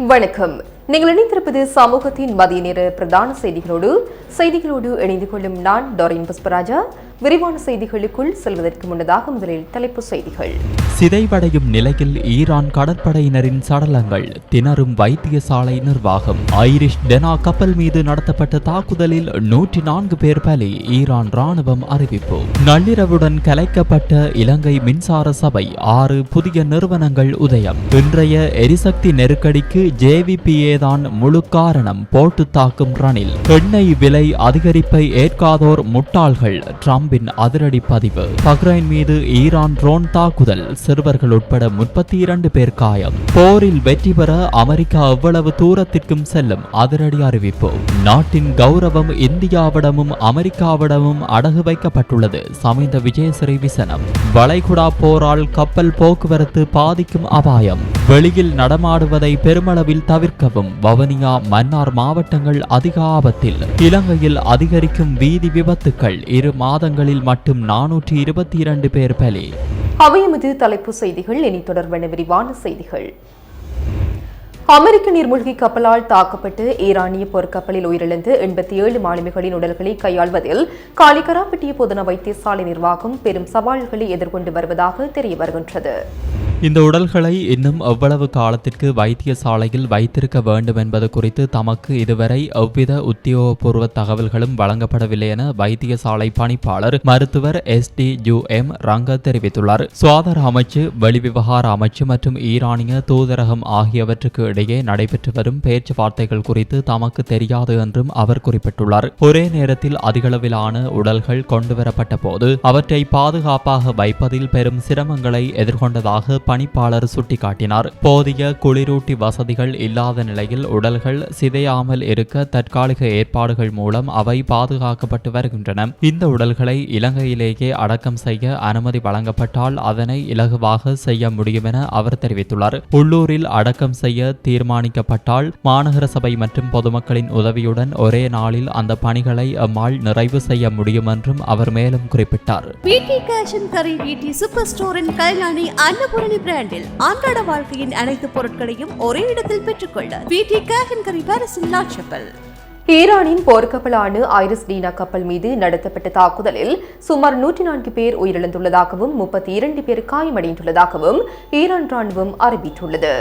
வணக்கம். நீங்கள் இணைந்திருப்பது சமூகத்தின் மதிய நேர பிரதான செய்திகளோடு இணைந்து கொள்ளும் நான் டோரின் புஷ்பராஜா. விரிவான செய்திகளுக்குள் செல்வதற்கு முன்னதாக முதலில் தலைப்புச் செய்திகள். சிதைவடையும் நிலையில் ஈரான் கடற்படையினரின் சடலங்கள் திணறும் வைத்தியசாலை நிர்வாகம். ஐரிஷ் டெனா கப்பல் மீது நடத்தப்பட்ட தாக்குதலில் 104 பேர் பலி, ஈரான் ராணுவம் அறிவிப்பு. நள்ளிரவுடன் கலைக்கப்பட்ட இலங்கை மின்சார சபை, 6 புதிய நிறுவனங்கள் உதயம். இன்றைய எரிசக்தி நெருக்கடிக்கு ஜேவிபிஏ தான் முழு காரணம், போட்டு தாக்கும் ரணில். எண்ணெய் விலை அதிகரிப்பை ஏற்காதோர் முட்டாள்கள், ட்ரம்பின் அதிரடி பதிவு. பஹ்ரைன் மீது ஈரான் ட்ரோன் தாக்குதல், சிறுவர்கள் உட்பட 32 பேர் காயம். போரில் வெற்றி பெற அமெரிக்கா எவ்வளவு தூரத்திற்கும் செல்லும், அதிரடி அறிவிப்பு. நாட்டின் கௌரவம் இந்தியாவிடமும் அமெரிக்காவிடமும் அடகு வைக்கப்பட்டுள்ளது, சமிந்த விஜயசிறி விசனம். வளைகுடா போரால் கப்பல் போக்குவரத்து பாதிக்கும் அபாயம், வெளியில் நடமாடுவதை பெருமளவில் தவிர்க்கவும். வவுனியா, மன்னார் மாவட்டங்கள் அதிக ஆபத்தில். இலங்கையில் அதிகரிக்கும் வீதி விபத்துக்கள், 2 மாதங்களில் மட்டும் 422 பேர் பலி. அவையமது தலைப்பு செய்திகள். இனி தொடர்பான விரிவான செய்திகள். அமெரிக்க நீர்மூழ்கி கப்பலால் தாக்கப்பட்டு ஈரானிய போர்க்கப்பலில் உயிரிழந்து 87 மாலுமிகளின் உடல்களை கையாள்வதில் காலிகராப்பட்டிய பொதுன வைத்தியசாலை நிர்வாகம் பெரும் சவால்களை எதிர்கொண்டு வருவதாக தெரிய வருகின்றது. இந்த உடல்களை இன்னும் எவ்வளவு காலத்திற்கு வைத்தியசாலையில் வைத்திருக்க வேண்டும் என்பது குறித்து தமக்கு இதுவரை எவ்வித உத்தியோகபூர்வ தகவல்களும் வழங்கப்படவில்லை என வைத்தியசாலை பணிப்பாளர் மருத்துவர் SDUM ரங்க தெரிவித்துள்ளார். சுகாதார அமைச்சு, வெளிவிவகார அமைச்சு மற்றும் ஈரானிய தூதரகம் ஆகியவற்றுக்கு இடையே நடைபெற்று வரும் பேச்சுவார்த்தைகள் குறித்து தமக்கு தெரியாது என்றும் அவர் குறிப்பிட்டுள்ளார். ஒரே நேரத்தில் அதிகளவிலான உடல்கள் கொண்டுவரப்பட்ட போது அவற்றை பாதுகாப்பாக வைப்பதில் பெரும் சிரமங்களை எதிர்கொண்டதாக பணிப்பாளர் சுட்டிக்காட்டினார். போதிய குளிரூட்டி வசதிகள் இல்லாத நிலையில் உடல்கள் சிதையாமல் இருக்க தற்காலிக ஏற்பாடுகள் மூலம் அவை பாதுகாக்கப்பட்டு வருகின்றன. இந்த உடல்களை இலங்கையிலேயே அடக்கம் செய்ய அனுமதி வழங்கப்பட்டால் அதனை இலகுவாக செய்ய முடியும் என அவர் தெரிவித்துள்ளார். உள்ளூரில் அடக்கம் செய்ய தீர்மானிக்கப்பட்டால் மாநகர சபை மற்றும் பொதுமக்களின் உதவியுடன் ஒரே நாளில் அந்த பணிகளை அம்மாள் நிறைவு செய்ய முடியும் என்றும் அவர் மேலும் குறிப்பிட்டார். பிராண்டில் அன்றாட வாழ்க்கையின் அனைத்து பொருட்களையும் ஒரே இடத்தில் பெற்றுக்கொள்ள பிடி கேஷன் கரி பாரிஸில் லாட்சப்பல். ஈரானின் போர்க்கப்பலான ஐரிஸ் டீனா கப்பல் மீது நடத்தப்பட்ட தாக்குதலில் சுமார் 104 பேர் உயிரிழந்துள்ளதாகவும் 32 பேர் காயமடைந்துள்ளதாகவும் ஈரான் ராணுவம் அறிவித்துள்ளது.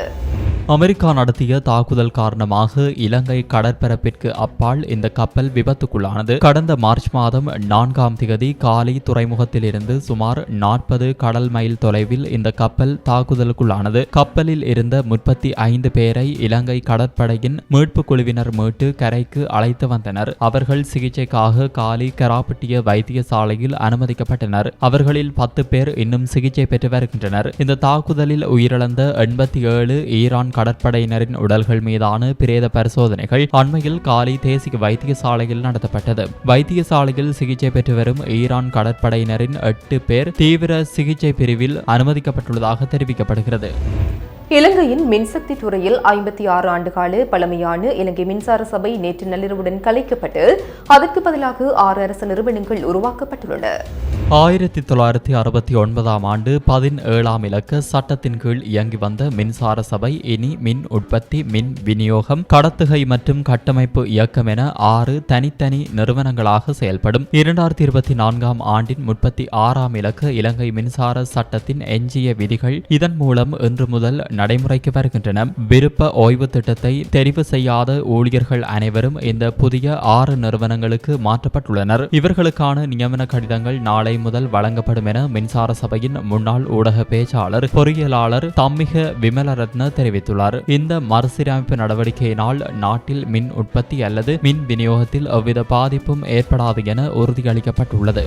அமெரிக்கா நடத்திய தாக்குதல் காரணமாக இலங்கை கடற்பரப்பிற்கு அப்பால் இந்த கப்பல் விபத்துக்குள்ளானது. கடந்த மார்ச் மாதம் 4ஆம் திகதி காலி துறைமுகத்தில் இருந்து சுமார் 40 கடல் மைல் தொலைவில் இந்த கப்பல் தாக்குதலுக்குள்ளானது. கப்பலில் இருந்த 35 பேரை இலங்கை கடற்படையின் மீட்பு குழுவினர் மீட்டு கரைக்கு அழைத்து வந்தனர். அவர்கள் சிகிச்சைக்காக காலி கராப்பட்டிய வைத்தியசாலையில் அனுமதிக்கப்பட்டனர். அவர்களில் 10 பேர் இன்னும் சிகிச்சை பெற்று வருகின்றனர். இந்த தாக்குதலில் உயிரிழந்த 87 ஈரான் கடற்படையினரின் உடல்கள் மீதான பிரேத பரிசோதனைகள் அண்மையில் காலி தேசிய வைத்தியசாலையில் நடத்தப்பட்டது. வைத்தியசாலையில் சிகிச்சை பெற்று வரும் ஈரான் கடற்படையினரின் 8 பேர் தீவிர சிகிச்சை பிரிவில் அனுமதிக்கப்பட்டுள்ளதாக தெரிவிக்கப்படுகிறது. இலங்கையின் மின்சக்தி துறையில் 56 ஆண்டுகால பழமையான இலங்கை மின்சார சபை நேற்று நள்ளிரவுடன் கலைக்கப்பட்டு அதற்கு பதிலாக 6 அரசு நிறுவனங்கள் உருவாக்கப்பட்டுள்ளன. 1969ஆம் ஆண்டு 17ஆம் இலக்க சட்டத்தின் கீழ் இயங்கி வந்த மின்சார சபை இனி மின் உற்பத்தி, மின் விநியோகம், கடத்துகை மற்றும் கட்டமைப்பு இயக்கம் என 6 தனித்தனி நிறுவனங்களாக செயல்படும். 2024ஆம் ஆண்டின் 36ஆம் இலக்க இலங்கை மின்சார சட்டத்தின் எஞ்சிய விதிகள் இதன் மூலம் இன்று முதல் நடைமுறைக்கு வருகின்றன. விருப்ப ஓய்வு திட்டத்தை தெரிவு செய்யாத ஊழியர்கள் அனைவரும் இந்த புதிய 6 நிறுவனங்களுக்கு மாற்றப்பட்டுள்ளனர். இவர்களுக்கான நியமன கடிதங்கள் நாளை முதல் வழங்கப்படும் என மின்சார சபையின் முன்னாள் ஊடக பேச்சாளர் பொறியியலாளர் தம்மிக விமலரத்ன தெரிவித்துள்ளார். இந்த மறுசீரமைப்பு நடவடிக்கையினால் நாட்டில் மின் உற்பத்தி அல்லது மின் விநியோகத்தில் எவ்வித பாதிப்பும் ஏற்படாது என உறுதியளிக்கப்பட்டுள்ளது.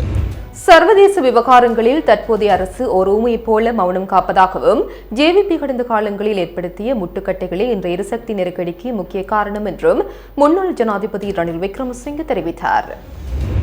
சர்வதேச விவகாரங்களில் தற்போதைய அரசு ஒரு ஊமையை போல மௌனம் காப்பதாகவும் ஜேவிபி கடந்த காலங்களில் ஏற்படுத்திய முட்டுக்கட்டைகளே இன்றைய எரிசக்தி நெருக்கடிக்கு முக்கிய காரணம் என்றும் முன்னாள் ஜனாதிபதி ரணில் விக்ரமசிங்கே தெரிவித்தார்.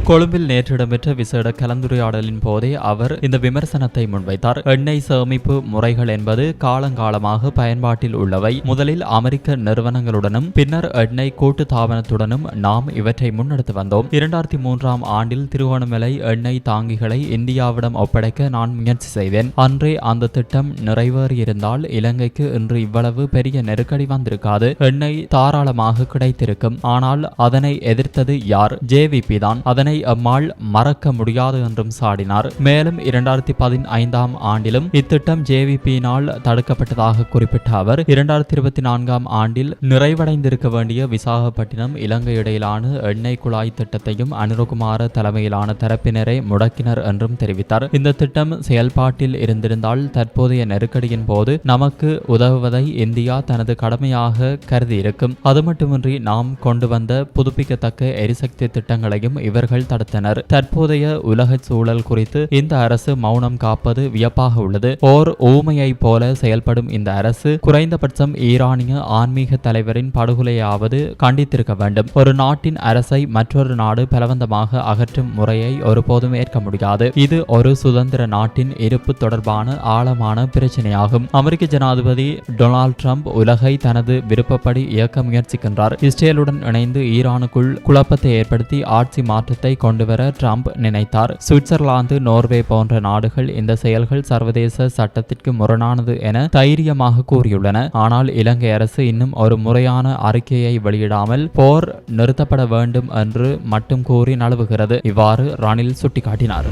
கொழும்பில் நேற்று இடம்பெற்ற விசேட கலந்துரையாடலின் போதே அவர் இந்த விமர்சனத்தை முன்வைத்தார். எண்ணெய் சேமிப்பு முறைகள் என்பது காலங்காலமாக பயன்பாட்டில் உள்ளவை. முதலில் அமெரிக்க நிறுவனங்களுடனும் பின்னர் எண்ணெய் கூட்டு தாபனத்துடனும் நாம் இவற்றை முன்னெடுத்து வந்தோம். 2003ஆம் ஆண்டில் திருகோணமலை எண்ணெய் தாங்கிகளை இந்தியாவிடம் ஒப்படைக்க நான் முயற்சி செய்தேன். அன்றே அந்த திட்டம் நிறைவேறியிருந்தால் இலங்கைக்கு இன்று இவ்வளவு பெரிய நெருக்கடி வந்திருக்காது. எண்ணெய் தாராளமாக கிடைத்திருக்கும். ஆனால் அதனை எதிர்த்தது யார்? JVP தான். அதனை அம்மாள் மறக்க முடியாது என்றும் சாடினார். மேலும் 2015ஆம் ஆண்டிலும் இத்திட்டம் JVP-யினால் தடுக்கப்பட்டதாக குறிப்பிட்ட அவர் 2024ஆம் ஆண்டில் நிறைவடைந்திருக்க வேண்டிய விசாகப்பட்டினம் இலங்கை இடையிலான எண்ணெய் குழாய் திட்டத்தையும் அனுரகுமார தலைமையிலான தரப்பினரை முடக்கினர் என்றும் தெரிவித்தார். இந்த திட்டம் செயல்பாட்டில் இருந்திருந்தால் தற்போதைய நெருக்கடியின் போது நமக்கு உதவுவதை இந்தியா தனது கடமையாக கருதியிருக்கும். அது மட்டுமின்றி நாம் கொண்டு வந்த புதுப்பிக்கத்தக்க எரிசக்தி திட்டங்களையும் இவர்கள் தடுத்தனர். தற்போதைய உலக சூழல் குறித்து இந்த அரசு மௌனம் காப்பது வியப்பாக உள்ளது. ஓர் ஊமையை போல செயல்படும் இந்த அரசு குறைந்தபட்சம் ஈரானிய ஆன்மீக தலைவரின் படுகொலையாவது கண்டித்திருக்க வேண்டும். ஒரு நாட்டின் அரசை மற்றொரு நாடு பலவந்தமாக அகற்றும் முறையை ஒருபோதும் ஏற்க முடியாது. இது ஒரு சுதந்திர நாட்டின் இருப்பு தொடர்பான ஆழமான பிரச்சனையாகும். அமெரிக்க ஜனாதிபதி டொனால்ட் ட்ரம்ப் உலகை தனது விருப்பப்படி இயக்க முயற்சிக்கின்றார். இஸ்ரேலுடன் இணைந்து ஈரானுக்குள் குழப்பத்தை ஏற்படுத்தி ஆட்சி மாற்றத்தை கொண்டுவர ட்ரம்ப் நினைத்தார். சுவிட்சர்லாந்து, நோர்வே போன்ற நாடுகள் இந்த செயல்கள் சர்வதேச சட்டத்திற்கு முரணானது என தைரியமாக கூறியுள்ளன. ஆனால் இலங்கை அரசு இன்னும் ஒரு முறையான அறிக்கையை வெளியிடாமல் போர் நிறுத்தப்பட வேண்டும் என்று மட்டும் கூறி நழுவுகிறது. இவ்வாறு ரணில் சுட்டிக்காட்டினார்.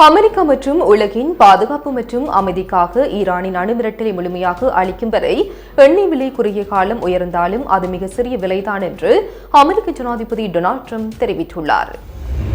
அமெரிக்கா மற்றும் உலகின் பாதுகாப்பு மற்றும் அமைதிக்காக ஈரானின் அணுமிரட்டலை முழுமையாக அளிக்கும் வரை எண்ணெய் விலை குறுகிய காலம் உயர்ந்தாலும் அது மிக சிறிய விலைதான் என்று அமெரிக்க ஜனாதிபதி டொனால்ட் ட்ரம்ப் தெரிவித்துள்ளார்.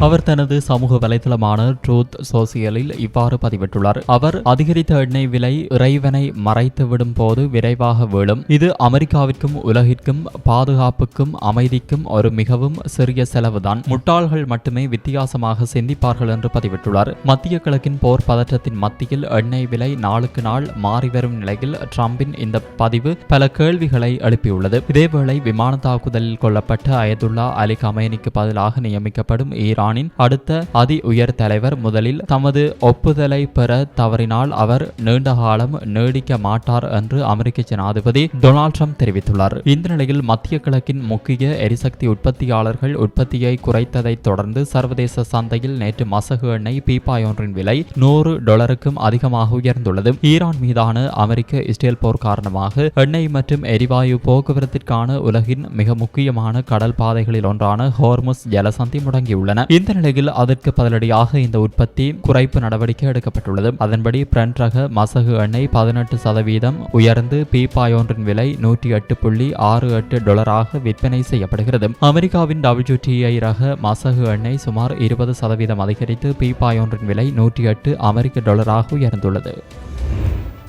அவர் தனது சமூக வலைதளமான ட்ரூத் சோசியலில் இவ்வாறு பதிவிட்டுள்ளார். அவர் அதிகரித்த எண்ணெய் விலை இறைவனை மறைத்துவிடும் போது விரைவாக வீழும். இது அமெரிக்காவிற்கும் உலகிற்கும் பாதுகாப்புக்கும் அமைதிக்கும் ஒரு மிகவும் சிறிய செலவுதான். முட்டாள்கள் மட்டுமே வித்தியாசமாக சிந்திப்பார்கள் என்று பதிவிட்டுள்ளார். மத்திய கிழக்கின் போர் பதற்றத்தின் மத்தியில் எண்ணெய் விலை நாளுக்கு நாள் மாறிவரும் நிலையில் ட்ரம்பின் இந்த பதிவு பல கேள்விகளை எழுப்பியுள்ளது. இதேவேளை விமான தாக்குதலில் கொல்லப்பட்ட அயதுல்லா அலி கமேனிக்கு பதிலாக நியமிக்கப்படும் ஈரானின் அடுத்த அதி உயர் தலைவர் முதலில் தமது ஒப்புதலை பெற தவறினால் அவர் நீண்ட காலம் நீடிக்க மாட்டார் என்று அமெரிக்க ஜனாதிபதி டொனால்ட் ட்ரம்ப் தெரிவித்துள்ளார். இந்த நிலையில் மத்திய கிழக்கின் முக்கிய எரிசக்தி உற்பத்தியாளர்கள் உற்பத்தியை குறைத்ததை தொடர்ந்து சர்வதேச சந்தையில் நேற்று மசகு எண்ணெய் பீப்பாய் ஒன்றின் விலை $100க்கும் அதிகமாக உயர்ந்துள்ளது. ஈரான் மீதான அமெரிக்க இஸ்ரேல் போர் காரணமாக எண்ணெய் மற்றும் எரிவாயு போக்குவரத்திற்கான உலகின் மிக முக்கியமான கடல் பாதைகளில் ஒன்றான ஹோர்முஸ் ஜலசந்தி முடங்கியுள்ளன. இந்த நிலையில் அதற்கு பதிலடியாக இந்த உற்பத்தி குறைப்பு நடவடிக்கை எடுக்கப்பட்டுள்ளது. அதன்படி பிரெண்ட் ரக மசகு எண்ணெய் 18% உயர்ந்து பீப்பாய் ஒன்றின் விலை $108.68 விற்பனை செய்யப்படுகிறது. அமெரிக்காவின் WTI ரக மசகு எண்ணெய் சுமார் 20% அதிகரித்து பீப்பாய் ஒன்றின் விலை $108 உயர்ந்துள்ளது.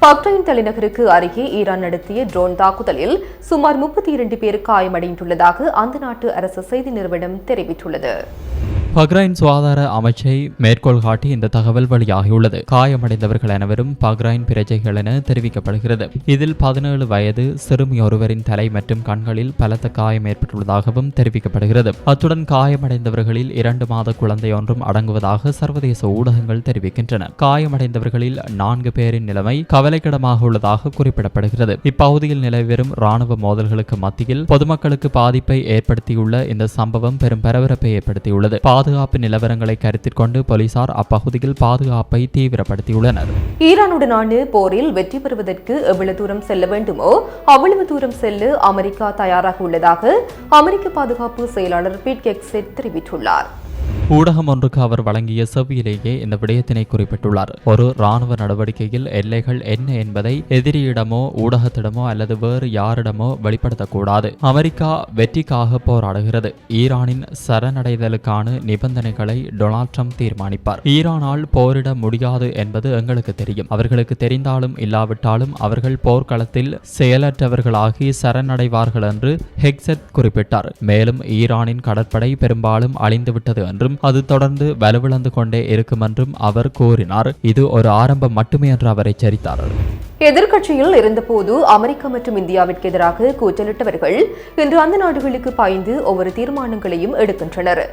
பக்ரைன் தலைநகருக்கு அருகே ஈரான் நடத்திய ட்ரோன் தாக்குதலில் சுமார் 32 பேர் காயமடைந்துள்ளதாக அந்த நாட்டு அரசு செய்தி நிறுவனம் தெரிவித்துள்ளது. பக்ரைன் சுகாதார அமைச்சை மேற்கோள் காட்டி இந்த தகவல் வெளியாகியுள்ளது. காயமடைந்தவர்கள் அனைவரும் பக்ரைன் பிரஜைகள் என தெரிவிக்கப்படுகிறது. இதில் 17 வயது சிறுமி ஒருவரின் தலை மற்றும் கண்களில் பலத்த காயம் ஏற்பட்டுள்ளதாகவும் தெரிவிக்கப்படுகிறது. அத்துடன் காயமடைந்தவர்களில் 2 மாத குழந்தை ஒன்றும் அடங்குவதாக சர்வதேச ஊடகங்கள் தெரிவிக்கின்றன. காயமடைந்தவர்களில் 4 பேரின் நிலைமை கவலைக்கிடமாக உள்ளதாக குறிப்பிடப்படுகிறது. இப்பகுதியில் நிலவி வரும் ராணுவ மோதல்களுக்கு மத்தியில் பொதுமக்களுக்கு பாதிப்பை ஏற்படுத்தியுள்ள இந்த சம்பவம் பெரும் பரபரப்பை ஏற்படுத்தியுள்ளது. பாதுகாப்பு நிலவரங்களை கருத்தில் கொண்டு போலீசார் அப்பகுதியில் பாதுகாப்பை தீவிரப்படுத்தியுள்ளனர். ஈரானுடனான போரில் வெற்றி பெறுவதற்கு எவ்வளவு தூரம் செல்ல வேண்டுமோ அவ்வளவு தூரம் செல்ல அமெரிக்கா தயாராக உள்ளதாக அமெரிக்க பாதுகாப்பு செயலாளர் பீட் ஹெக்ஸெட் தெரிவித்துள்ளார். ஊடகம் ஒன்றுக்கு அவர் வழங்கிய செவ்வியிலேயே இந்த விடயத்தினை குறிப்பிட்டுள்ளார். ஒரு இராணுவ நடவடிக்கையில் எல்லைகள் என்ன என்பதை எதிரியிடமோ ஊடகத்திடமோ அல்லது வேறு யாரிடமோ வெளிப்படுத்தக்கூடாது. அமெரிக்கா வெற்றிக்காக போராடுகிறது. ஈரானின் சரணடைதலுக்கான நிபந்தனைகளை டொனால்ட் ட்ரம்ப் தீர்மானிப்பார். ஈரானால் போரிட முடியாது என்பது எங்களுக்கு தெரியும். அவர்களுக்கு தெரிந்தாலும் இல்லாவிட்டாலும் அவர்கள் போர்க்களத்தில் செயலற்றவர்களாகி சரணடைவார்கள் என்று ஹெக்ஸெட் குறிப்பிட்டார். மேலும் ஈரானின் கடற்படை பெரும்பாலும் அழிந்துவிட்டது என்றும் என்றும் அது தொடர்ந்து வலுவிழந்து கொண்டே இருக்கும் என்றும் அவர் கூறினார். இது ஒரு ஆரம்பம் மட்டுமே என்று அவர் எச்சரித்தார். எதிர்க்கட்சியில் இருந்தபோது அமெரிக்கா மற்றும் இந்தியாவிற்கு எதிராக கூச்சலிட்டவர்கள் இன்று அந்த நாடுகளுக்கு பாய்ந்து ஒவ்வொரு தீர்மானங்களையும் எடுக்கின்றனர்.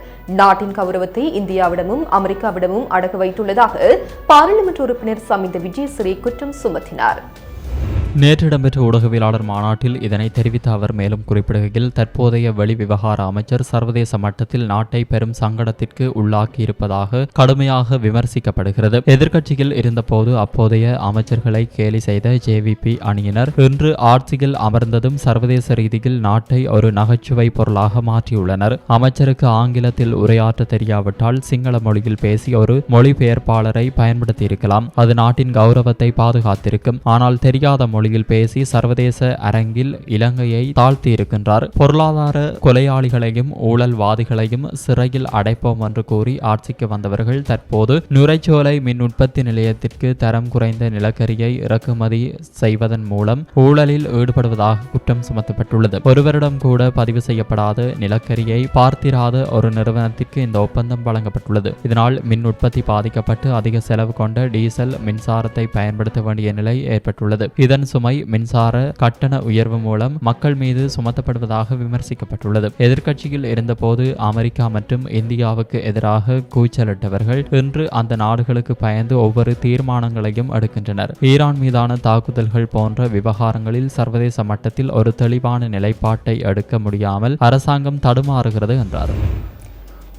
நாட்டின் கௌரவத்தை இந்தியாவிடமும் அமெரிக்காவிடமும் அடகு வைத்துள்ளதாக பாராளுமன்ற உறுப்பினர் சமிந்த விஜயசிறி குற்றம் சுமத்தினார். நேற்று இடம்பெற்ற ஊடகவியலாளர் மாநாட்டில் இதனை தெரிவித்த அவர் மேலும் குறிப்பிடுகையில், தற்போதைய வெளிவிவகார அமைச்சர் சர்வதேச மட்டத்தில் நாட்டை பெரும் சங்கடத்திற்கு உள்ளாக்கியிருப்பதாக கடுமையாக விமர்சிக்கப்படுகிறது. எதிர்க்கட்சியில் இருந்தபோது அப்போதைய அமைச்சர்களை கேலி செய்த ஜேவிபி அணியினர் இன்று ஆட்சியில் அமர்ந்ததும் சர்வதேச ரீதியில் நாட்டை ஒரு நகைச்சுவை பொருளாக மாற்றியுள்ளனர். அமைச்சருக்கு ஆங்கிலத்தில் உரையாற்ற தெரியாவிட்டால் சிங்கள மொழியில் பேசி ஒரு மொழிபெயர்ப்பாளரை பயன்படுத்தியிருக்கலாம். அது நாட்டின் கௌரவத்தை பாதுகாத்திருக்கும். ஆனால் தெரியாத மொழியில் பேசி சர்வதேச அரங்கில் இலங்கையை தாழ்த்தியிருக்கின்றார். பொருளாதார கொலையாளிகளையும் ஊழல்வாதிகளையும் சிறையில் அடைப்போம் என்று கூறி ஆட்சிக்கு வந்தவர்கள் தற்போது நுரைச்சோலை மின் உற்பத்தி நிலையத்திற்கு தரம் குறைந்த நிலக்கரியை இறக்குமதி செய்வதன் மூலம் ஊழலில் ஈடுபடுவதாக குற்றம் சுமத்தப்பட்டுள்ளது. ஒருவரிடம் கூட பதிவு செய்யப்படாத நிலக்கரியை பார்த்திராத ஒரு நிறுவனத்திற்கு இந்த ஒப்பந்தம் வழங்கப்பட்டுள்ளது. இதனால் மின் உற்பத்தி பாதிக்கப்பட்டு அதிக செலவு கொண்ட டீசல் மின்சாரத்தை பயன்படுத்த வேண்டிய நிலை ஏற்பட்டுள்ளது. இதன் சுமை மின்சார கட்டண உயர்வு மூலம் மக்கள் மீது சுமத்தப்படுவதாக விமர்சிக்கப்பட்டுள்ளது. எதிர்க்கட்சியில் இருந்தபோது அமெரிக்கா மற்றும் இந்தியாவுக்கு எதிராக கூச்சலிட்டவர்கள் இன்று அந்த நாடுகளுக்கு பயந்து ஒவ்வொரு தீர்மானங்களையும் எடுக்கின்றனர். ஈரான் மீதான தாக்குதல்கள் போன்ற விவகாரங்களில் சர்வதேச மட்டத்தில் ஒரு தெளிவான நிலைப்பாட்டை எடுக்க முடியாமல் அரசாங்கம் தடுமாறுகிறது என்றார்.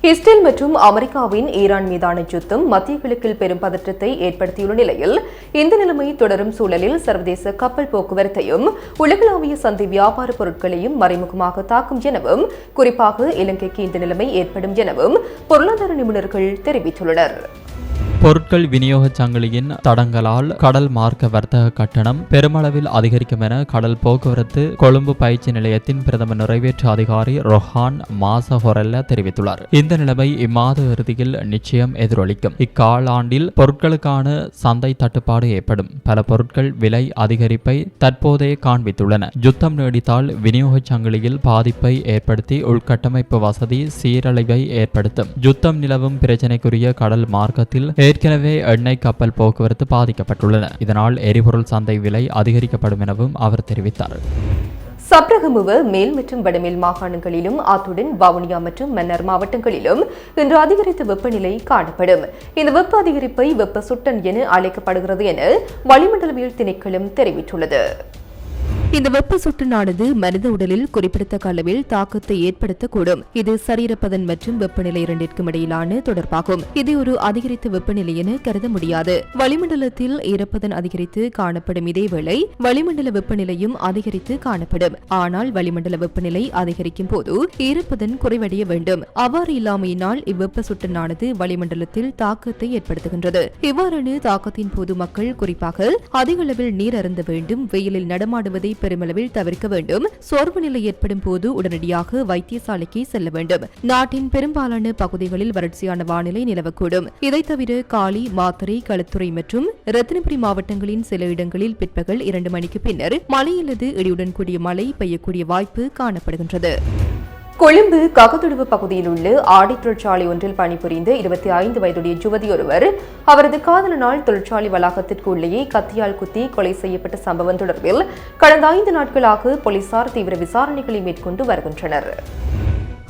இஸ்ரேல் மற்றும் அமெரிக்காவின் ஈரான் மீதான யுத்தம் மத்திய கிழக்கில் பெரும் பதற்றத்தை ஏற்படுத்தியுள்ள நிலையில் இந்த நிலைமை தொடரும் சூழலில் சர்வதேச கப்பல் போக்குவரத்தையும் உலகளாவிய சந்தை வியாபார பொருட்களையும் மறைமுகமாக தாக்கும் எனவும் குறிப்பாக இலங்கைக்கு இந்த நிலைமை ஏற்படும் எனவும் பொருளாதார நிபுணர்கள் தெரிவித்துள்ளனர். பொருட்கள் விநியோக சங்கிலியின் தடங்களால் கடல் மார்க்க வர்த்தக கட்டணம் பெருமளவில் அதிகரிக்கும் என கடல் போக்குவரத்து கொழும்பு பயிற்சி நிலையத்தின் பிரதம நிறைவேற்று அதிகாரி ரொஹான் மாசஹொரெல்ல தெரிவித்துள்ளார். இந்த நிலைமை இம்மாத இறுதியில் நிச்சயம் எதிரொலிக்கும். இக்காலாண்டில் பொருட்களுக்கான சந்தை தட்டுப்பாடு ஏற்படும். பல பொருட்கள் விலை அதிகரிப்பை தற்போதே காண்பித்துள்ளன. யுத்தம் நீடித்தால் விநியோக சங்கிலியில் பாதிப்பை ஏற்படுத்தி உள்கட்டமைப்பு வசதி சீரழிவை ஏற்படுத்தும். யுத்தம் நிலவும் பிரச்சினைக்குரிய கடல் மார்க்கத்தில் ஏற்கனவே எண்ணெய் கப்பல் போக்குவரத்து பாதிக்கப்பட்டுள்ளன. இதனால் எரிபொருள் சந்தை விலை அதிகரிக்கப்படும் எனவும் அவர் தெரிவித்தார். சப்ரகமுவ மேல் மற்றும் வடமேல் மாகாணங்களிலும் அத்துடன் வவுனியா மற்றும் மன்னார் மாவட்டங்களிலும் இன்று அதிகரித்த வெப்பநிலை காணப்படும். இந்த வெப்ப அதிகரிப்பை வெப்ப சுட்டன் என அழைக்கப்படுகிறது என வளிமண்டலவியல் திணைக்களம் தெரிவித்துள்ளது. இந்த வெப்ப சுட்டனானது மனித உடலில் குறிப்பிடத்தக்க அளவில் தாக்கத்தை ஏற்படுத்தக்கூடும். இது சரீரப்பதன் மற்றும் வெப்பநிலை இரண்டிற்கும் இடையிலான தொடர்பாகும். இது ஒரு அதிகரித்த வெப்பநிலை என கருத முடியாது. வளிமண்டலத்தில் ஈரப்பதன் அதிகரித்து காணப்படும் இதேவேளை வளிமண்டல வெப்பநிலையும் அதிகரித்து காணப்படும். ஆனால் வளிமண்டல வெப்பநிலை அதிகரிக்கும் போது ஈரப்பதன் குறைவடைய வேண்டும். அவ்வாறு இல்லாமையினால் இவ்வெப்ப சுட்டனானது வளிமண்டலத்தில் தாக்கத்தை ஏற்படுத்துகின்றது. இவ்வாறான தாக்கத்தின் போது மக்கள் குறிப்பாக அதிக அளவில் நீர் அருந்த வேண்டும். வெயிலில் நடமாடுவதை பெருமளவில் தவிர்க்க வேண்டும். சோர்வு நிலை ஏற்படும் போது உடனடியாக வைத்தியசாலைக்கு செல்ல வேண்டும். நாட்டின் பெரும்பாலான பகுதிகளில் வறட்சியான வானிலை நிலவக்கூடும். இதை தவிர காலி, மாத்தறை, களுத்துறை மற்றும் ரத்தினபுரி மாவட்டங்களின் சில இடங்களில் பிற்பகல் 2 மணிக்கு பின்னர் மழை அல்லது இடியுடன் கூடிய மழை பெய்யக்கூடிய வாய்ப்பு காணப்படுகின்றது. கொழும்பு ககதுடுவு பகுதியில் உள்ள ஆடை தொழிற்சாலை ஒன்றில் பணிபுரிந்த 25 வயதுடைய யுவதி ஒருவர் அவரது காதலனால் தொழிற்சாலை வளாகத்திற்கு உள்ளேயே கத்தியால் குத்தி கொலை செய்யப்பட்ட சம்பவம் தொடர்பில் கடந்த 5 நாட்களாக போலீசார் தீவிர விசாரணைகளை மேற்கொண்டு வருகின்றனர்.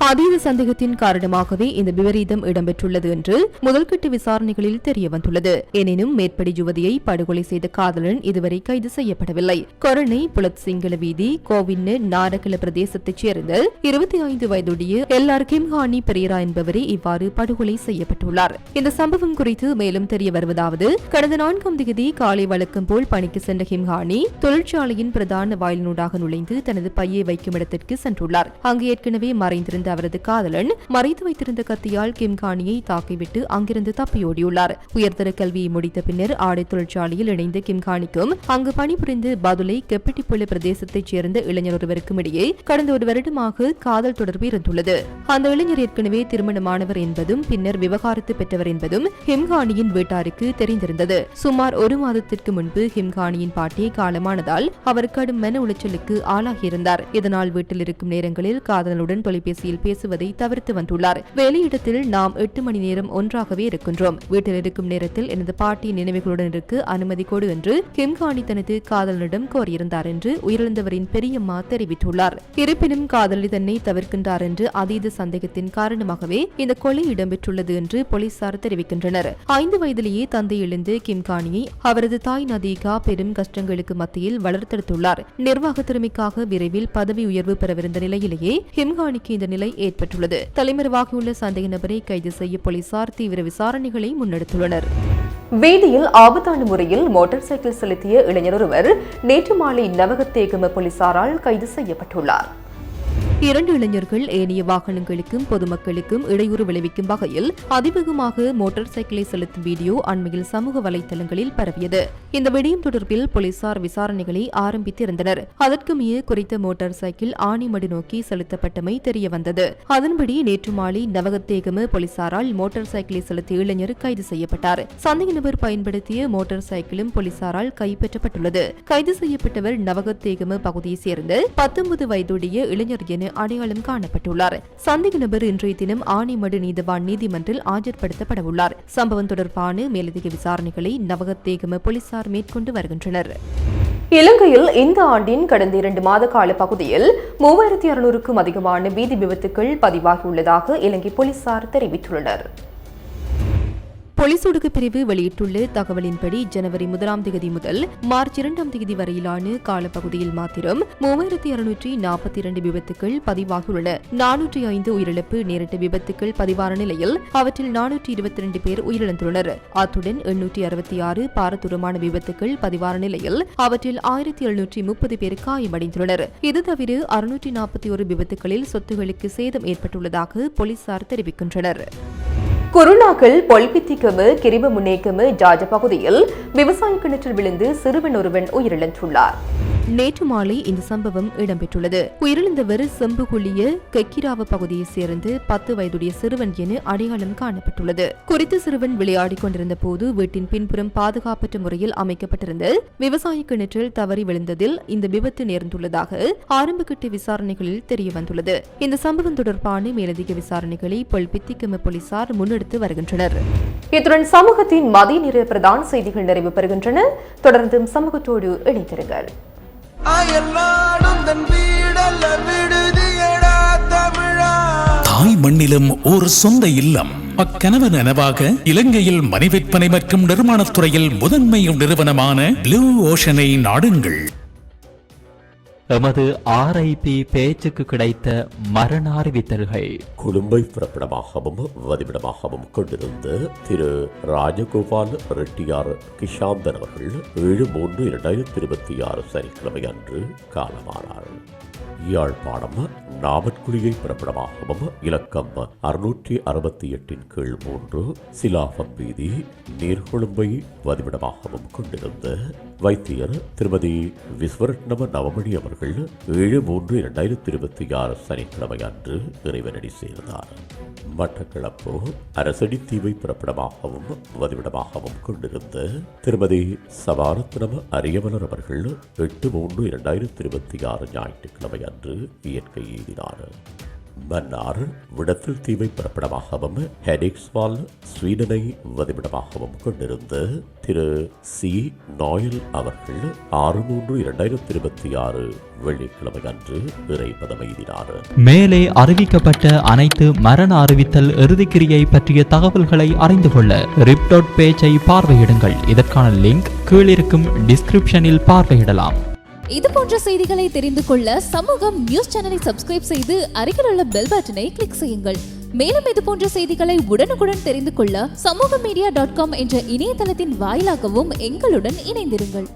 அதீத சந்தேகத்தின் காரணமாகவே இந்த விபரீதம் இடம்பெற்றுள்ளது என்று முதல்கட்ட விசாரணைகளில் தெரியவந்துள்ளது. எனினும் மேற்படி யுவதியை படுகொலை செய்த காதலன் இதுவரை கைது செய்யப்படவில்லை. கொரணை புலத் சிங்கள வீதி கோவின்னு நாரகல பிரதேசத்தைச் சேர்ந்த 25 வயதுடைய எல்ஆர் கிம்ஹானி பெரியரா என்பவரே இவ்வாறு படுகொலை செய்யப்பட்டுள்ளார். இந்த சம்பவம் குறித்து மேலும் தெரிய வருவதாவது, கடந்த 4ஆம் தேதி காலை வழக்கம் போல் பணிக்கு சென்ற கிம்ஹானி தொழிற்சாலையின் பிரதான வாயிலினூடாக நுழைந்து தனது பையை வைக்கும் இடத்திற்கு சென்றுள்ளார். அங்கு ஏற்கனவே மறைந்திருந்த அவரது காதலன் மறைத்து வைத்திருந்த கத்தியால் கிம்கானியை தாக்கிவிட்டு அங்கிருந்து தப்பியோடியுள்ளார். உயர்தர கல்வியை முடித்த பின்னர் ஆடை தொழிற்சாலையில் இணைந்த கிம்கானிக்கும் அங்கு பணிபுரிந்து பதுளை கெப்பட்டிப்புள்ள பிரதேசத்தைச் சேர்ந்த இளைஞர் ஒருவருக்கும் இடையே கடந்த 1 வருடமாக காதல் தொடர்பு இருந்துள்ளது. அந்த இளைஞர் ஏற்கனவே திருமணமானவர் என்பதும் பின்னர் விவகாரத்து பெற்றவர் என்பதும் ஹிம்கானியின் வீட்டாருக்கு தெரிந்திருந்தது. சுமார் 1 மாதத்திற்கு முன்பு ஹிம்கானியின் பாட்டி காலமானதால் அவர் கடும் மன உளைச்சலுக்கு ஆளாகியிருந்தார். இதனால் வீட்டில் இருக்கும் நேரங்களில் காதலனுடன் தொலைபேசியில் பேசுவதை தவிர்த்து வந்துள்ளார். வேலையிடத்தில் நாம் 8 மணி நேரம் ஒன்றாகவே இருக்கின்றோம். வீட்டில் இருக்கும் நேரத்தில் எனது பாட்டியின் நினைவுகளுடன் இருக்க அனுமதி கொடு என்று கிம்கானி தனது காதலனிடம் கோரியிருந்தார் என்று உயிரிழந்தவரின் பெரியம்மா தெரிவித்துள்ளார். இருப்பினும் காதலி தன்னை தவிர்க்கின்றார் என்று அதீத சந்தேகத்தின் காரணமாகவே இந்த கொலை இடம்பெற்றுள்ளது என்று போலீசார் தெரிவிக்கின்றனர். 5 வயதிலேயே தந்தை இழந்து கிம்கானியை அவரது தாய் நதீகா பெரும் கஷ்டங்களுக்கு மத்தியில் வளர்த்தெடுத்துள்ளார். நிர்வாக திறமைக்காக விரைவில் பதவி உயர்வு பெறவிருந்த நிலையிலேயே கிம்கானிக்கு இந்த நிலை ஏற்பட்டுள்ளது. தலைமறைவாகியுள்ள சந்தேக நபரை கைது செய்ய போலீசார் தீவிர விசாரணைகளை முன்னெடுத்துள்ளனர். வீதியில் ஆபத்தான முறையில் மோட்டார் சைக்கிள் செலுத்திய இளைஞர் ஒருவர் நேற்று மாலை நவகத்தேகம போலீசாரால் கைது செய்யப்பட்டுள்ளார். 2 இளைஞர்கள் ஏனைய வாகனங்களுக்கும் பொதுமக்களுக்கும் இடையூறு விளைவிக்கும் வகையில் அதிவேகமாக மோட்டார் சைக்கிளை செலுத்தும் வீடியோ அண்மையில் சமூக வலைதளங்களில் பரவியது. இந்த விடயம் தொடர்பில் போலீசார் விசாரணைகளை ஆரம்பித்திருந்தனர். அதற்குமே குறித்த மோட்டார் சைக்கிள் ஆணிமடு நோக்கி செலுத்தப்பட்டமை தெரியவந்தது. அதன்படி நேற்று மாலை நவகத்தேகம போலீசாரால் மோட்டார் சைக்கிளை செலுத்திய இளைஞர் கைது செய்யப்பட்டார். சந்தேக நபர் பயன்படுத்திய மோட்டார் சைக்கிளும் போலீசாரால் கைப்பற்றப்பட்டுள்ளது. கைது செய்யப்பட்டவர் நவகத்தேகம பகுதியைச் சேர்ந்த 19 வயதுடைய இளைஞர் என அடையாளம் காணப்பட்டுள்ளார். சந்தேக நபர் இன்றைய தினம் ஆணிமடு நீதவான் நீதிமன்றில் ஆஜர்படுத்தப்படவுள்ளார். சம்பவம் தொடர்பான மேலதிக விசாரணைகளை நவகத்தேகம போலீசார் மேற்கொண்டு வருகின்றனர். இலங்கையில் இந்த ஆண்டின் கடந்த 2 மாத கால பகுதியில் 3600க்கும் அதிகமான வீதி விபத்துக்கள் பதிவாகியுள்ளதாக இலங்கை போலீசார் தெரிவித்துள்ளனர். போலீஸ் ஊடக பிரிவு வெளியிட்டுள்ள தகவலின்படி ஜனவரி 1ஆம் தேதி முதல் மார்ச் 2ஆம் தேதி வரையிலான காலப்பகுதியில் மாத்திரம் 3642 விபத்துக்கள் பதிவாகியுள்ளன. 405 உயிரிழப்பு நேரிட்ட விபத்துக்கள் பதிவான நிலையில் அவற்றில் 422 பேர் உயிரிழந்துள்ளனர். அத்துடன் 866 பாரதூரமான விபத்துக்கள் பதிவான நிலையில் அவற்றில் 1730 பேர் காயமடைந்துள்ளனர். இது தவிர 641 விபத்துகளில் சொத்துகளுக்கு சேதம் ஏற்பட்டுள்ளதாக போலீசார் தெரிவிக்கின்றனர். குருநாகல் பொல்பித்திகம கிரிப முன்னேக்கம ஜாஜ பகுதியில் விவசாய கிணற்றில் விழுந்து சிறுவன் ஒருவன் உயிரிழந்துள்ளார். நேற்று மாலை இந்த சம்பவம் இடம்பெற்றுள்ளது. உயிரிழந்தவர் செம்புகுளிய கெக்கிராவ பகுதியைச் சேர்ந்து 10 வயதுடைய சிறுவன் என அடையாளம் காணப்பட்டுள்ளது. குறித்த சிறுவன் விளையாடிக் கொண்டிருந்த போது வீட்டின் பின்புறம் பாதுகாப்பற்ற முறையில் அமைக்கப்பட்டிருந்த விவசாய கிணற்றில் தவறி விழுந்ததில் இந்த விபத்து நேர்ந்துள்ளதாக ஆரம்பகட்ட விசாரணைகளில் தெரியவந்துள்ளது. இந்த சம்பவம் தொடர்பான மேலதிக விசாரணைகளை பொல்பித்திகம போலீசார் முன்னெடுத்து வருகின்றனர். இத்துடன் சமூகத்தின் மதிய நேர பிரதான செய்திகள் நிறைவு பெறுகின்றன. தொடர்ந்தும் சமூகத்தோடு இணைந்திருங்கள். தாய் மண்ணிலும் ஒரு சொந்த இல்லம் அக்கனவு நனவாக இலங்கையில் மனை விற்பனை மற்றும் நிர்மாணத் துறையில் முதன்மை நிறுவனமான ப்ளூ ஓஷனை நாடுங்கள். எமது RIP பேச்சுக்கு கிடைத்த மரண அறிவித்தல்கள். கொழும்பை பிறப்பிடமாகவும் வதிவிடமாகவும் கொண்டிருந்த திரு ராஜகோபால் ரெட்டியார் கிஷாந்தன் அவர்கள் 7/3/2026 சனிக்கிழமை அன்று காலமானார். யாழ்ப்பாணம் நாவற்குழியை பிறப்பிடமாகவும் இலக்கம் 668 கீழ் 3 சிலாபம் வீதி நீர்கொழும்பை வதிவிடமாகவும் கொண்டிருந்த வைத்தியர் திருமதி விஸ்வரட்னம நவமணி அவர்கள் 7/3/2026 சனிக்கிழமை அன்று இறைவனடி சேர்ந்தார். மட்டக்களப்பு அரசடி தீவை பிறப்பிடமாகவும் வதிவிடமாகவும் கொண்டிருந்த திருமதி சபாரத்னம அரியமலர் அவர்கள் 8/3/2026 ஞாயிற்றுக்கிழமை அன்று இயற்கை எய்தினார். மன்னார் விடத்தில் தீவை பிறப்பிடமாகவும் ஹெடிக்ஸ்வால் ஸ்வீடனை வதிவிடமாகவும் கொண்டிருந்த திரு சி நோயல் அவர்கள் 6/3/2026 வெள்ளிக்கிழமை அன்று இறைபதம் எய்தினார். மேலே அறிவிக்கப்பட்ட அனைத்து மரண அறிவித்தல் இறுதிக்கிரியை பற்றிய தகவல்களை அறிந்து கொள்ள ரிப்.பேஜை பேஜை பார்வையிடுங்கள். இதற்கான லிங்க் கீழிருக்கும் டிஸ்கிரிப்ஷனில் பார்வையிடலாம். இது போன்ற செய்திகளை தெரிந்து கொள்ள சமூகம் நியூஸ் சேனலை சப்ஸ்கிரைப் செய்து அருகில் உள்ள பெல் பட்டனை கிளிக் செய்யுங்கள். மேலும் இது போன்ற செய்திகளை உடனுக்குடன் தெரிந்து கொள்ள சமூகமீடியா.com என்ற இணையதளத்தின் வாயிலாகவும் எங்களுடன் இணைந்திருங்கள்.